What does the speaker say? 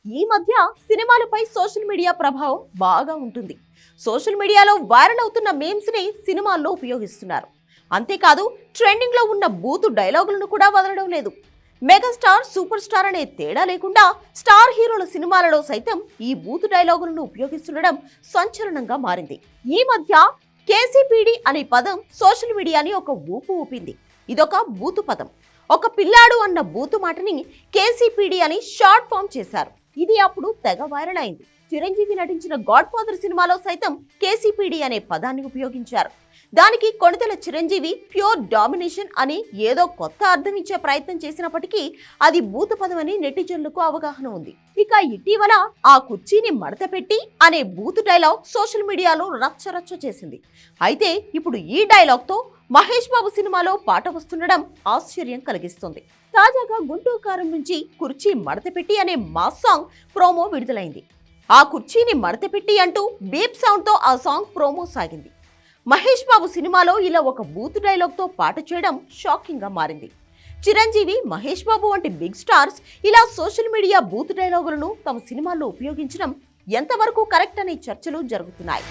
ఈ మధ్య సినిమాలపై social media ప్రభావం బాగా ఉంటుంది. సోషల్ మీడియాలో వైరల్ అవుతున్న మీమ్స్ ని సినిమాల్లో ఉపయోగిస్తున్నారు. అంతేకాదు ట్రెండింగ్ లో ఉన్న బూతు డైలాగులను కూడా వదలడం లేదు. మెగాస్టార్, సూపర్ స్టార్ అనే తేడా లేకుండా స్టార్ హీరోల సినిమాలలో సైతం ఈ బూతు డైలాగులను ఉపయోగిస్తుండడం సంచలనంగా మారింది. ఈ మధ్య కేసీపీడీ అనే పదం సోషల్ మీడియాని ఒక ఊపు ఊపింది. ఇదొక బూతు పదం. ఒక పిల్లాడు అన్న బూతు మాటని కేసీపీడీ అని షార్ట్ ఫామ్ చేశారు. ఇది అప్పుడు తెగ వైరల్ అయింది. చిరంజీవి నటించిన గాడ్ ఫాదర్ సినిమాలో సైతం కేసీపీడీ అనే పదాన్ని ఉపయోగించారు. దానికి కొణిదెల చిరంజీవి ప్యూర్ డామినేషన్ అని ఏదో కొత్త అర్థం ఇచ్చే ప్రయత్నం చేసినప్పటికీ అది భూత పదం అని నెటిజన్లకు అవగాహన ఉంది. ఇక ఇటీవల ఆ కుర్చీని మడత పెట్టి అనే బూతు డైలాగ్ సోషల్ మీడియాలో రచ్చరచ్చ చేసింది. అయితే ఇప్పుడు ఈ డైలాగ్ తో మహేష్ బాబు సినిమాలో పాట వస్తుండడం ఆశ్చర్యం కలిగిస్తుంది. తాజాగా గుంటూరు కారం నుంచి కుర్చీ మడత పెట్టి అనే మాస్ సాంగ్ ప్రోమో విడుదలైంది. ఆ కుర్చీని మడత పెట్టి అంటూ బీప్ సౌండ్ తో ఆ సాంగ్ ప్రోమో సాగింది. మహేష్ బాబు సినిమాలో ఇలా ఒక బూత్ డైలాగ్ తో పాట చేయడం షాకింగ్ గా మారింది. చిరంజీవి, మహేష్ బాబు వంటి బిగ్ స్టార్స్ ఇలా సోషల్ మీడియా బూత్ డైలాగులను తమ సినిమాల్లో ఉపయోగించడం ఎంతవరకు కరెక్ట్ అనే చర్చలు జరుగుతున్నాయి.